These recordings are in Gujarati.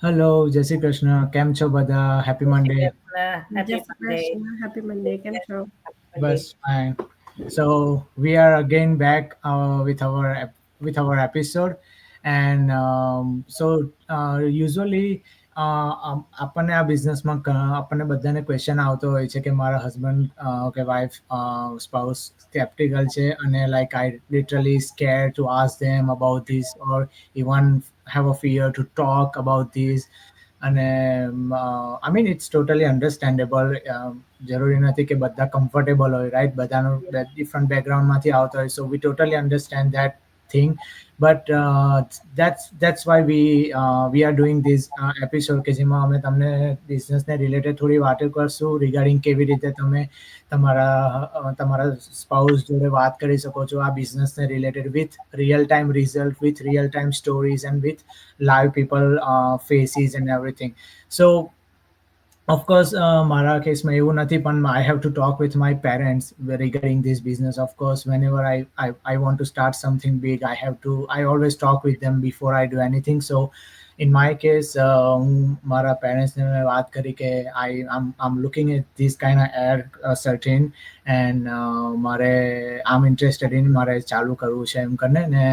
હેલો, જય શ્રી કૃષ્ણ. કેમ છો બધા? Happy Jai Shri Monday. Krishna. જય Happy Shri Monday. Krishna, happy Monday, કેમ છો? Happy Bus Monday. fine. So we are again back with our episode, and usually આપણને આ બિઝનેસમાં આપણને બધાને ક્વેશ્ચન આવતો હોય છે કે મારા હસબન્ડ કે વાઇફ સ્પાઉસ સ્કેપ્ટિકલ છે અને like I literally scare to ask them about this or even have a fear to talk about this. અને I mean it's totally understandable. જરૂરી નથી કે બધા કમ્ફર્ટેબલ હોય, રાઈટ? બધાનું ડિફરન્ટ બેકગ્રાઉન્ડમાંથી આવતા હોય, so we totally understand that thing. But that's why we are doing this episode કે જેમાં અમે તમને બિઝનેસને રિલેટેડ થોડી વાતો કરશું રિગાર્ડિંગ કેવી રીતે તમે તમારા સ્પાઉસ જોડે વાત કરી શકો છો આ બિઝનેસને related with real time result, with real time stories and with live people faces and everything. So of course મારા કેસમાં એવું નથી પણ I have to talk with my parents regarding this business. Of course whenever I want to start something big, I always talk with them before I do anything. So in my case હું મારા પેરેન્ટ્સને મેં વાત કરી કે I'm looking at this kind of ad certain and મારે I'm interested in મારે ચાલુ કરવું છે એમ કરીને ને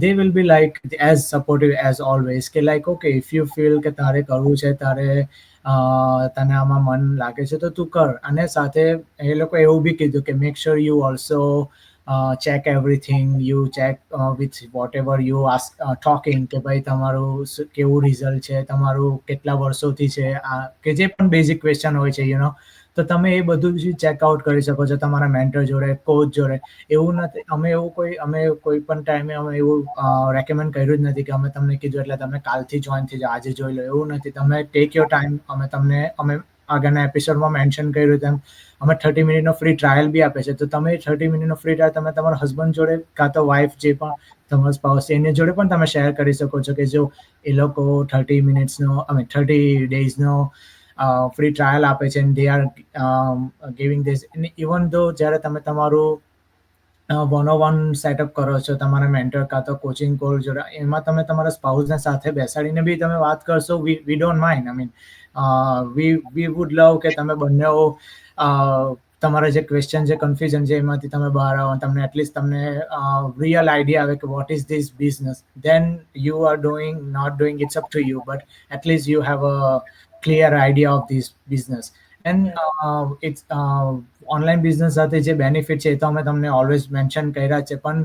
they will be like as supportive as always કે like okay if you feel કે તારે કરવું છે તારે તને આમાં મન લાગે છે તો તું કર. અને સાથે એ લોકો એવું બી કીધું કે make sure you also check everything, you check with whatever you ask talking કે ભાઈ તમારું કેવું રિઝલ્ટ છે, તમારું કેટલા વર્ષોથી છે, કે જે પણ બેઝિક ક્વેશ્ચન હોય છે તો તમે એ બધું જ ચેકઆઉટ કરી શકો છો તમારા મેન્ટર જોડે, કોચ જોડે. એવું નથી, અમે કોઈ પણ ટાઈમે અમે એવું રેકમેન્ડ કર્યું જ નથી કે અમે તમને કીધું એટલે તમે કાલથી જોઈન થઈ જાઓ, આજે જોઈ લો, એવું નથી. તમે ટેક યોર ટાઈમ. અમે આગળના એપિસોડમાં મેન્શન કર્યું તેમ અમે 30 મિનિટનો ફ્રી ટ્રાયલ બી આપે છે. તો તમે 30 મિનિટનો ફ્રી ટ્રાયલ તમે તમારા હસબન્ડ જોડે કાં તો વાઈફ જે પણ તમારો સ્પાઉસ છે એની જોડે પણ તમે શેર કરી શકો છો કે જો એ લોકો 30 મિનિટ્સનો 30 ડેઝનો ફ્રી ટ્રાયલ આપે છે and they are giving this. Even ધો જ્યારે તમે તમારું વન ઓ વન સેટઅપ કરો છો તમારા મેન્ટર કાં તો કોચિંગ કોર્સ જોડે, એમાં તમે તમારા સ્પાઉસને સાથે બેસાડીને બી તમે વાત કરશો, we don't mind. I mean V wood લવ કે તમે બંનેઓ તમારા જે ક્વેશ્ચન છે, કન્ફ્યુઝન છે, એમાંથી તમે બહાર આવો, તમને એટલીસ્ટ તમને રિયલ આઈડિયા આવે કે what is this business. Then you are doing not doing it's up to you, but at least you have a clear idea of this business. And it's online business સાથે જે બેનિફિટ છે એ તો અમે તમને ઓલવેઝ મેન્શન કર્યા છે, પણ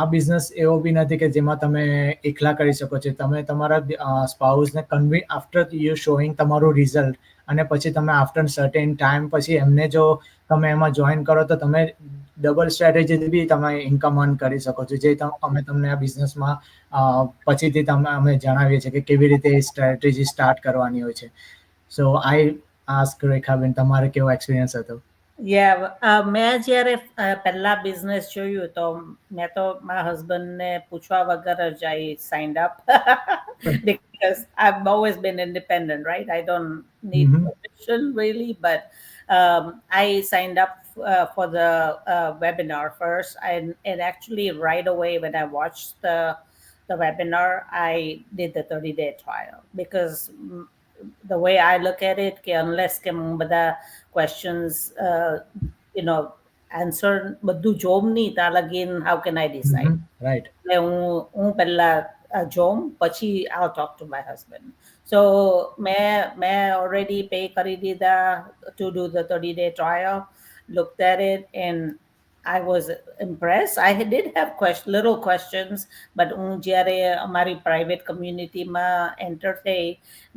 આ બિઝનેસ એવો બી નથી કે જેમાં તમે એકલા કરી શકો છો. તમે તમારા સ્પાઉસને આફ્ટર યુ શોઈંગ તમારું રિઝલ્ટ અને પછી તમે આફ્ટર સર્ટેન ટાઈમ પછી એમને જો તમે એમાં જોઈન કરો તો તમે ડબલ સ્ટ્રેટેજી બી તમે ઇન્કમ અર્ન કરી શકો છો, જે અમે તમને આ બિઝનેસમાં પછીથી અમે જણાવીએ છીએ કે કેવી રીતે એ સ્ટ્રેટેજી સ્ટાર્ટ કરવાની હોય છે. સો આઈ આસ્ક રેખાબેન તમારે કેવો એક્સપિરિયન્સ હતો? મેં જ્યારે પહેલા બિઝનેસ જોયું તો મેં તો મારા હસબન્ડને પૂછવા વગર જ I signed up because I've always been independent, right? I don't need Mhm. permission really, but I signed up for the webinar first, and actually right away when I watched the webinar, I did the 30-day trial because the way I look at it, કે unless કે હું બધા questions you know answer બધું જોમ નહીં ત્યાં લગીન how can I decide? Right. એટલે હું પહેલા જોમ પછી I'll talk to my husband. So મેં already pay કરી દીધા to do the 30-day trial, looked at it, and I was impressed. I did have little questions, but હું જ્યારે અમારી private communityમાં enter થઈ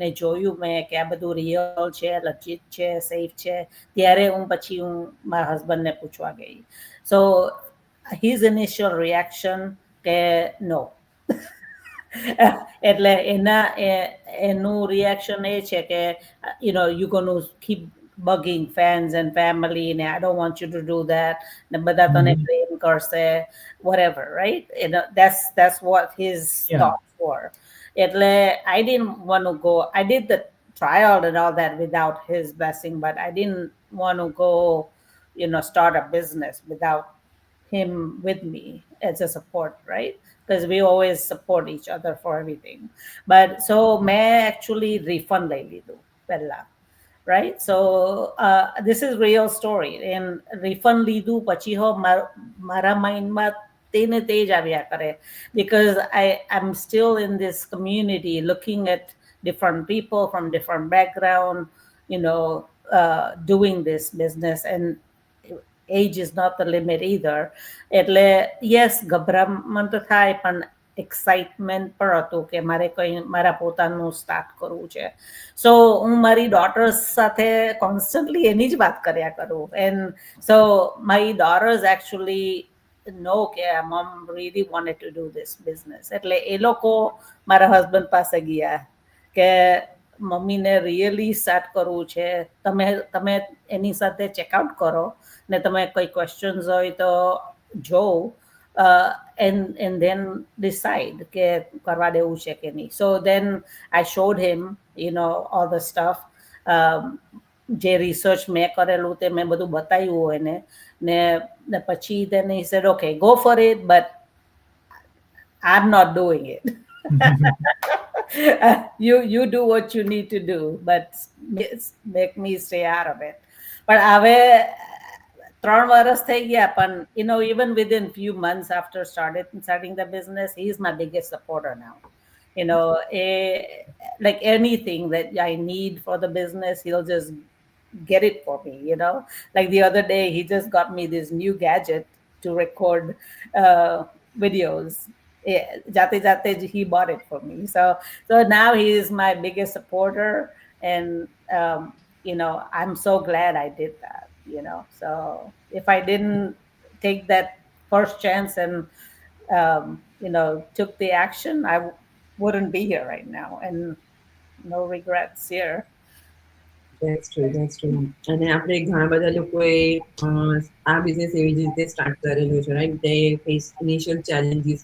ને જોયું મેં કે આ બધું real છે, legit છે, safe છે, ત્યારે હું મારા husbandને પૂછવા ગઈ. So his initial reaction કે no. એટલે એનું રિએક્શન એ છે કે you going to keep bugging fans and family and I don't want you to do that, ને બધા તને blame કરશે, whatever, right? That's what his Yeah. thoughts were. એટલે I didn't want to go. I did the trial and all that without his blessing, but I didn't want to go start a business without him with me as a support, right? because we always support each other for everything. But so મેં actually refund લઈ લીધું પહેલા, right? So this is real story. And refund લીધું પછી મારા માઇન્ડમાં તેને તે જ આવ્યા કરે, because I'm still in this community looking at different people from different background, you know, doing this business, and age is not the limit either. એટલે yes, ગભરામણ તો થાય, પણ એક્સાઇટમેન્ટ પણ હતું કે મારે કંઈ મારા પોતાનું સ્ટાર્ટ કરવું છે. સો હું મારી ડોટર્સ સાથે કોન્સ્ટન્ટલી એની જ વાત કર્યા કરું. And so my daughter's actually know કે mom really wanted to do this business. એટલે એ લોકો મારા હસબન્ડ પાસે ગયા કે મમ્મીને રિયલી સ્ટાર્ટ કરવું છે, તમે એની સાથે ચેકઆઉટ કરો ને તમે કોઈ ક્વેશ્ચન્સ હોય તો જોઉં, and then decide કે કરવા દેવું છે કે નહીં. So then I showed him, you know, all the stuff. જે રિસર્ચ મેં કરેલું તે મેં બધું બતાવ્યું એને, ને પછી then he said, okay, go for it, but I'm not doing it. You do what you need to do, but make me stay out of it. But હવે 3 વર્ષ થઈ ગયા, પણ you know, even within few months after starting the business, he's my biggest supporter now. You know, like anything that I need for the business, he'll just get it for me, you know. Like the other day, he just got me this new gadget to record videos. Jate jate he bought it for me. So now he is my biggest supporter, and you know, I'm so glad I did that, you know. So if I didn't take that first chance and you know, took the action, I wouldn't be here right now, and no regrets here. That's true. અને આપણે ઘણા બધા લોકોએ આ બિઝનેસ એવી જ રીતે સ્ટાર્ટ કરેલું છે, right? They face initial challenges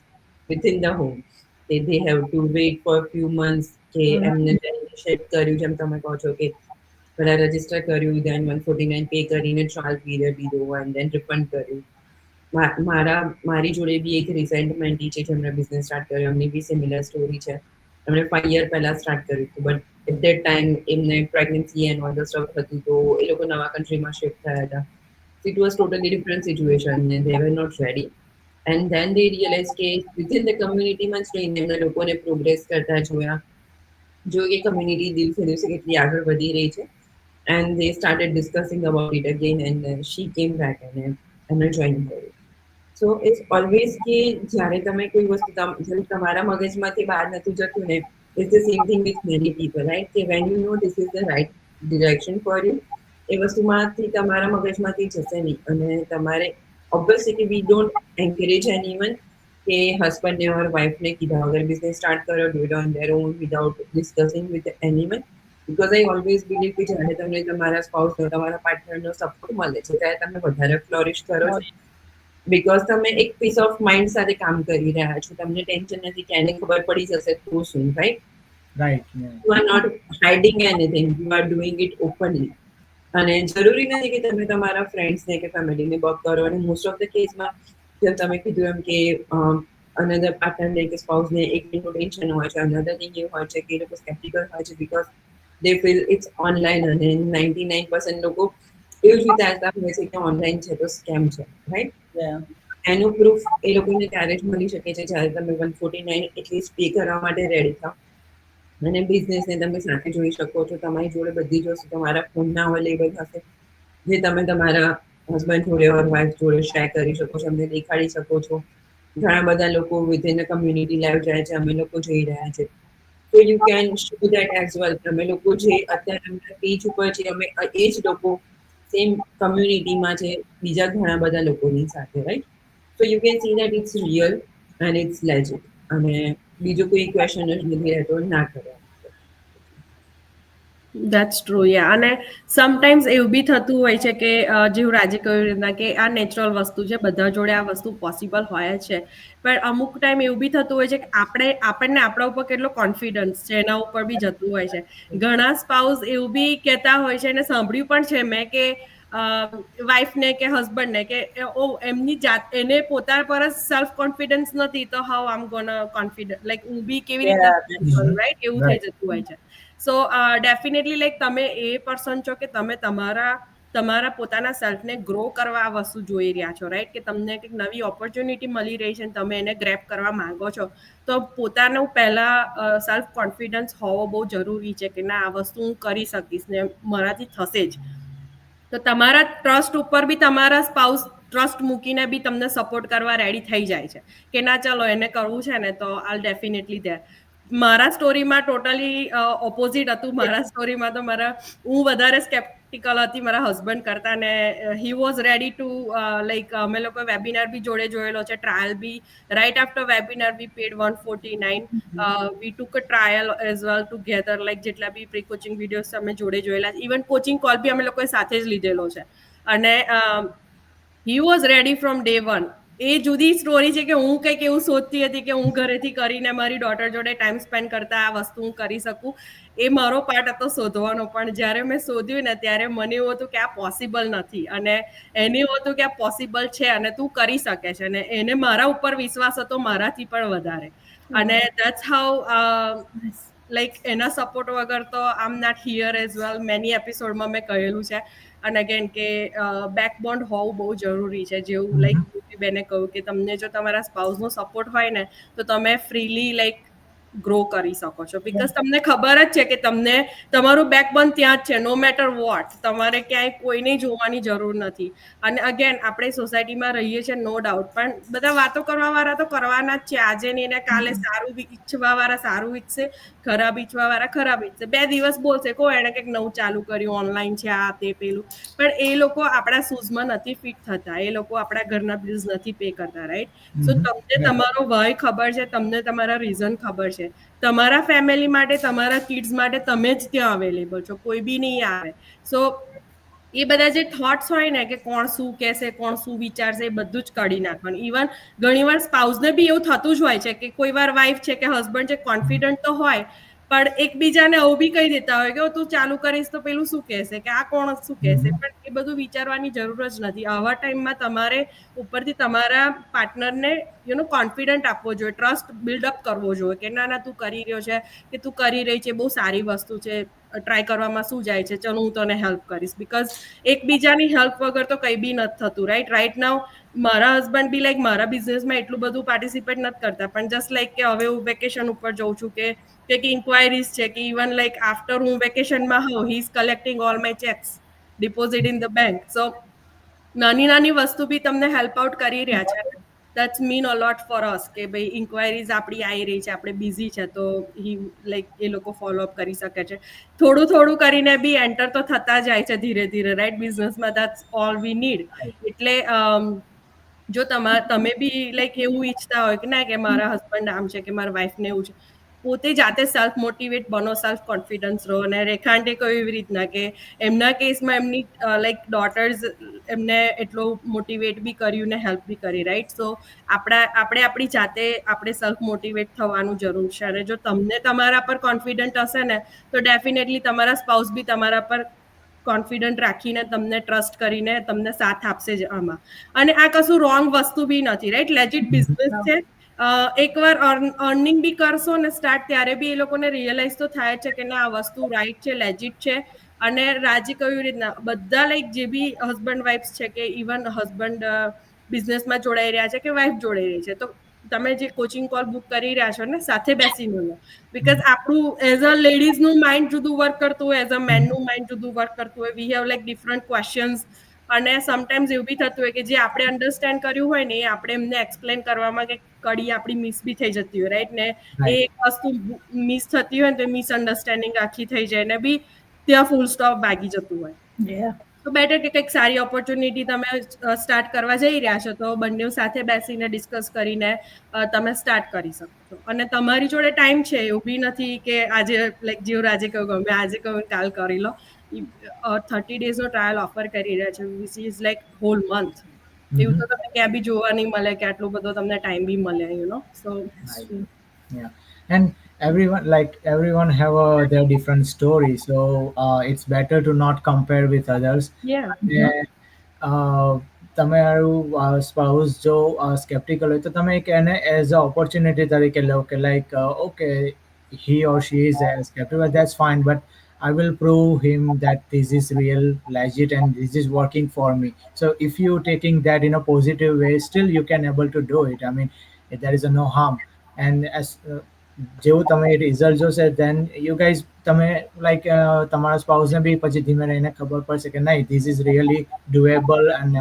within the home. They have to wait for a few months કે એમને ઇનિશિયેટ કર્યું, જેમ તમે કહો છો કે પહેલા રજીસ્ટર કર્યું, then 149 પે કરીને ટ્રાયલ પીરિયડ લીધો, and then રિફંડ કર્યું. મારી જોડે બી એક રિસેન્ટ મેન્ટી છે જેમણે બિઝનેસ સ્ટાર્ટ કર્યો, એમની બી સિમિલર સ્ટોરી છે. એમણે 5 year પહેલા સ્ટાર્ટ કર્યું હતું, બટ એટ ધેટ ટાઈમ એમને pregnancy and all the stuff હતું, તો એ લોકો નવા કન્ટ્રીમાં શિફ્ટ થયા હતા. It was totally different situation, and they were not ready. And then they realize કે વિથિન ધ કમ્યુનિટીમાં જ રહીને એમણે લોકોને પ્રોગ્રેસ કરતા જોયા, જો કે કમ્યુનિટી દિવસે દિવસે કેટલી આગળ વધી રહી છે. And they started discussing about it again, and she came back અને એમને જોઈન કર્યું. સો ઇટ્સ ઓલવેઝ કે જ્યારે તમે કોઈ વસ્તુ તમારા મગજમાંથી બહાર નથી જતું ને, it's the same thing with many people, right? કે when you know this is the right direction for you, એ વસ્તુમાંથી તમારા મગજમાંથી જશે નહીં. અને તમારે ઓબ્વિયસલી કે વી ડોન્ટ એન્કરેજ એનીવન કે હસબન્ડને ઓર વાઇફને કીધા વગર બિઝનેસ સ્ટાર્ટ કરો, do it on there on without discussing with anyone. Because I always believe કે જ્યારે તમને તમારા સ્પાઉસનો, તમારા પાર્ટનરનો સપોર્ટ મળે છે, ત્યારે તમે વધારે ફ્લોરિશ કરો છો. બિકોઝ તમે એક પીસ ઓફ માઇન્ડ સાથે કામ કરી રહ્યા છો, તમને ટેન્શન નથી કે એને ખબર પડી જશે તો શું, right? You are not hiding anything, you are doing it openly. અને જરૂરી નથી કે તમે તમારા ફ્રેન્ડ્સને કે ફેમિલીને વર્ક કરો. અને મોસ્ટ ઓફ ધ કેસમાં જેમ તમે કીધું એમ કે અનધર પાર્ટનરને કે સ્પાઉસને એકનું ટેન્શન હોય છે, અનધર થિંગ એવું હોય છે કે એ લોકો સ્કેપ્ટિકલ હોય છે, because they feel it's online. અને 99% લોકો એવું જ વિચારતા હોય છે કે ઓનલાઈન છે તો સ્કેમ છે, રાઈટ? એનું પ્રૂફ એ લોકોને ત્યારે જ મળી શકે છે જ્યારે તમે 149 એટલીસ્ટ પે કરવા માટે રેડી થાવ. અને બિઝનેસને તમે સાથે જોઈ શકો છો, તમારી જોડે બધી જ વસ્તુ તમારા ફોનમાં અવેલેબલ હશે, જે તમે તમારા હસબન્ડ જોડે ઓર વાઇફ જોડે શેર કરી શકો છો, અમને દેખાડી શકો છો. ઘણા બધા લોકો વિધિન ધ કમ્યુનિટી લાઈવ જાય છે, અમે લોકો જઈ રહ્યા છે, તો you can show that as well. અમે લોકો જે અત્યારે અમારા પેજ ઉપર છે, અમે એ જ લોકો સેમ કમ્યુનિટીમાં છે બીજા ઘણા બધા લોકોની સાથે, right? So you can see that it's real and it's legit. અને બીજો કોઈ ક્વેશ્ચન જ નથી રહેતો ના કરે. That's true, yeah. અને સમટાઈમ્સ એવું બી થતું હોય છે કે જેવું રાજે કહ્યું રીતના કે આ નેચરલ વસ્તુ છે, બધા જોડે આ વસ્તુ પોસિબલ હોય જ છે, પણ અમુક ટાઈમ એવું બી થતું હોય છે કે આપણને આપણા ઉપર કેટલો કોન્ફિડન્સ છે એના ઉપર બી જતું હોય છે. ઘણા સ્પાઉસ એવું બી કહેતા હોય છે, અને સાંભળ્યું પણ છે મેં કે વાઈફને કે હસબન્ડને કે ઓ એમની જાત એને પોતાના પર જ સેલ્ફ કોન્ફિડન્સ નથી તો હાઉ આમ ગોન કોન્ફિડન્ટ લાઈક હું બી કેવી Yeah, રીતે રાઈટ એવું થઈ Right. જતું હોય છે. સો ડેફિનેટલી લાઈક તમે એ પર્સન છો કે તમે તમારા પોતાના સેલ્ફને ગ્રો કરવા આ વસ્તુ જોઈ રહ્યા છો રાઈટ કે તમને કંઈક નવી ઓપોર્ચ્યુનિટી મળી રહી છે અને તમે એને ગ્રેપ કરવા માંગો છો તો પોતાનું પહેલા સેલ્ફ કોન્ફિડન્સ હોવો બહુ જરૂરી છે કે ના આ વસ્તુ હું કરી શકીશ ને મારાથી થશે જ. તો તમારા ટ્રસ્ટ ઉપર બી તમારા સ્પાઉસ ટ્રસ્ટ મૂકીને બી તમને સપોર્ટ કરવા રેડી થઈ જાય છે કે ના ચાલો એને કરવું છે ને તો આલ ડેફિનેટલી ધેર. મારા સ્ટોરીમાં ટોટલી ઓપોઝિટ હતું. મારા સ્ટોરીમાં તો હું વધારે સ્કેપ્ટિકલ હતી મારા હસબન્ડ કરતા ને he was ready to like અમે લોકો વેબિનાર બી જોડે જોયેલો છે, ટ્રાયલ બી right after webinar we paid 149. We took a trial as well together like જેટલા બી પ્રી કોચિંગ વિડીયોઝ અમે જોડે જોયેલા, ઇવન કોચિંગ કોલ બી અમે લોકોએ સાથે જ લીધેલો છે. અને he was ready from day one. એ જુદી સ્ટોરી છે કે હું કંઈક એવું સોચતી હતી કે હું ઘરેથી કરીને મારી ડોટર જોડે ટાઈમ સ્પેન્ડ કરતા આ વસ્તુ હું કરી શકું. એ મારો પાર્ટ હતો શોધવાનો, પણ જ્યારે મેં શોધ્યું ને ત્યારે મને એવું હતું કે આ પોસિબલ નથી અને એને એવું હતું કે આ પોસિબલ છે અને તું કરી શકે છે. અને એને મારા ઉપર વિશ્વાસ હતો મારાથી પણ વધારે. અને દેટ્સ હાઉ લાઈક એના સપોર્ટ વગર તો I am not here as well. Many એપિસોડમાં મેં કહેલું છે. અને અગેન કે બેકબોન્ડ હોવું બહુ જરૂરી છે. જેવું લાઈક બેને કહ્યું કે તમને જો તમારા સ્પાઉસનો સપોર્ટ હોય ને તો તમે ફ્રીલી લાઈક ગ્રો કરી શકો છો. બીકોઝ તમને ખબર જ છે કે તમને તમારું બેકબોન ત્યાં જ છે. નો મેટર વોટ તમારે ક્યાંય કોઈને જોવાની જરૂર નથી. અને અગેન આપણે સોસાયટીમાં રહીએ છીએ નો ડાઉટ, પણ બધા વાતો કરવા વાળા તો કરવાના જ છે. આજે ને એને કાલે સારું ઈચ્છવા વાળા સારું ઈચ્છશે, ખરાબ ઈચ્છવા વાળા ખરાબ ઈચ્છશે. 2 દિવસ બોલશે કો એને કંઈક નવું ચાલુ કર્યું ઓનલાઈન છે આ તે પેલું, પણ એ લોકો આપણા શૂઝમાં નથી ફિટ થતા. એ લોકો આપણા ઘરના બિલ્સ નથી પે કરતા રાઈટ. સો તમને તમારો ભાઈ ખબર છે, તમને તમારા રીઝન ખબર છે. તમારા ફેમિલી માટે તમારા કિડ્સ માટે તમે જ ત્યાં અવેલેબલ છો, કોઈ બી નહીં આવે. સો એ બધા જે થોટ્સ હોય ને કે કોણ શું કહેશે, કોણ શું વિચારશે, એ બધું જ કાઢી નાખવાનું. ઇવન ઘણીવાર સ્પાઉસને બી એવું થતું જ હોય છે કે કોઈ વાર વાઈફ છે કે હસબન્ડ છે કોન્ફિડન્ટ તો હોય પણ એકબીજાને આવું બી કહી દેતા હોય કે તું ચાલુ કરીશ તો પેલું શું કહેશે કે આ કોણ શું કહેશે. પણ એ બધું વિચારવાની જરૂર જ નથી. આવા ટાઈમમાં તમારે ઉપરથી તમારા પાર્ટનરને કોન્ફિડન્ટ આપવો જોઈએ, ટ્રસ્ટ બિલ્ડઅપ કરવો જોઈએ કે ના ના તું કરી રહ્યો છે કે તું કરી રહી છે, બહુ સારી વસ્તુ છે, ટ્રાય કરવામાં શું જાય છે, ચલો હું તને હેલ્પ કરીશ. બીકોઝ એકબીજાની હેલ્પ વગર તો કંઈ બી નથી થતું રાઈટ. રાઈટ નાઉ મારા હસબન્ડ બી લાઈક મારા બિઝનેસમાં એટલું બધું પાર્ટિસિપેટ નથી કરતા, પણ જસ્ટ લાઈક કે હવે હું વેકેશન ઉપર જઉં છું કે કંઈક ઇન્ક્વાયરીઝ છે કે ઇવન લાઈક આફ્ટર હું વેકેશનમાં હોઉં he is collecting all my cheques deposit in the bank. So નાની નાની વસ્તુ બી તમને હેલ્પ આઉટ કરી રહ્યા છે. That's mean a lot for us કે ભાઈ ઇન્ક્વાયરીઝ આપણી આવી રહી છે, આપણે બિઝી છે તો હી લાઈક એ લોકો ફોલોઅપ કરી શકે છે. થોડું થોડું કરીને બી એન્ટર તો થતા જાય છે ધીરે ધીરે રાઈટ બિઝનેસમાં. That's all we need. એટલે જો તમે બી લાઈક એવું ઈચ્છતા હોય કે ના કે મારા હસબન્ડ આમ છે કે મારા વાઈફને એવું છે, પોતે જાતે સેલ્ફ મોટિવેટ બનો, સેલ્ફ કોન્ફિડન્સ રહો. અને રેખાંતે કહ્યું એવી રીતના કે એમના કેસમાં એમની લાઈક ડોટર્સ એમને એટલો મોટિવેટ બી કર્યું ને હેલ્પ બી કરી રાઈટ. સો આપણે આપણી જાતે આપણે સેલ્ફ મોટિવેટ થવાનું જરૂર છે. અને જો તમને તમારા પર કોન્ફિડન્ટ હશે ને તો ડેફિનેટલી તમારા સ્પાઉસ બી તમારા પર કોન્ફિડન્ટ રાખીને તમને ટ્રસ્ટ કરીને તમને સાથ આપશે જ આમાં. અને આ કશું રોંગ વસ્તુ બી નથી રાઈટ. લેજિટ બિઝનેસ છે. એકવાર અર્નિંગ બી કરશો ને સ્ટાર્ટ ત્યારે બી એ લોકોને રિયલાઇઝ તો થાય છે કે ના આ વસ્તુ રાઈટ છે, લેજિટ છે. અને રાજી કહ્યું રીતના બધા લાઈક જે બી હસબન્ડ વાઇફ્સ છે કે ઇવન હસબન્ડ બિઝનેસમાં જોડાઈ રહ્યા છે કે વાઇફ જોડાઈ રહી છે, તો તમે જે કોચિંગ કોલ બુક કરી રહ્યા છો ને સાથે બેસીને લો. બીકોઝ આપણું એઝ અ લેડીઝનું માઇન્ડ જુદું વર્ક કરતું હોય, એઝ અ મેનનું માઇન્ડ જુદું વર્ક કરતું હોય. We have like different questions. અને સમટાઈમ્સ એવું બી થતું હોય કે જે આપણે અન્ડરસ્ટેન્ડ કર્યું હોય ને એ આપણે એમને એક્સપ્લેન કરવામાં કે કડી આપણી મિસ બી થઈ જતી હોય રાઈટ. ને એ વસ્તુ મિસ થતી હોય ને તો મિસઅન્ડરસ્ટેન્ડિંગ આખી થઈ જાય ને બી ત્યાં ફૂલ સ્ટોપ ભાગી જતું હોય. Yeah. તો બેટર કે કંઈક સારી ઓપોર્ચ્યુનિટી તમે સ્ટાર્ટ કરવા જઈ રહ્યા છો તો બંને સાથે બેસીને ડિસ્કસ કરીને તમે સ્ટાર્ટ કરી શકો છો. અને તમારી જોડે ટાઈમ છે, એવું બી નથી કે આજે લાઈક જેવું આજે કહ્યું મેં આજે કહ્યું કાલ કરી લો. 30 ડેઝનો ટ્રાયલ ઓફર કરી રહ્યા છે which is like whole month. એવું તો તમને ક્યાં બી જોવા નહીં મળે કે આટલો બધો તમને ટાઈમ બી મળે સો Yeah. And everyone have their different story, so it's better to not compare with others. Yeah. અને તમારું સ્પાઉસ જો સ્કેપ્ટિકલ હોય તો તમે એક એને એઝ અ ઓપોર્ચ્યુનિટી તરીકે લો કે like okay he or she is skeptical, that's fine, but I will prove him that this is real legit and this is working for me. So if you taking that in a positive way, still you can able to do it. I mean, there is a no harm. And as જેવું તમે રિઝલ્ટ જોશે then you guys તમે લાઈક તમારા સ્પાઉસને બી પછી ધીમે રહીને ખબર પડશે કે નહીં this is really doable and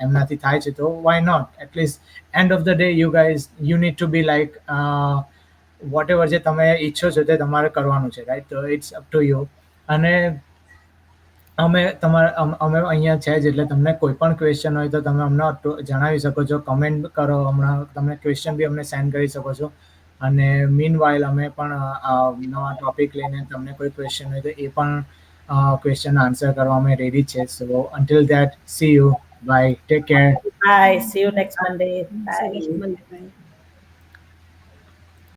એમનાથી થાય છે તો why not, at least end of the day you guys you need to be like whatever જે તમે ઈચ્છો છો તે તમારે કરવાનું છે, રાઈટ? તો ઇટ્સ અપ ટુ યુ. અને અમે અહીંયા છે જ એટલે તમને કોઈ પણ ક્વેશ્ચન હોય તો તમે અમને જણાવી શકો છો, કમેન્ટ કરો, હમણાં તમે ક્વેશ્ચન બી અમને સેન્ડ કરી શકો છો. અને મીન વાઇલ અમે પણ નવા ટોપિક લઈને તમને કોઈ ક્વેશ્ચન હોય તો એ પણ ક્વેશ્ચન આન્સર કરવા અમે રેડી છે. સો until that, see you, bye, take care. Bye. See you next Monday. Bye. Monday.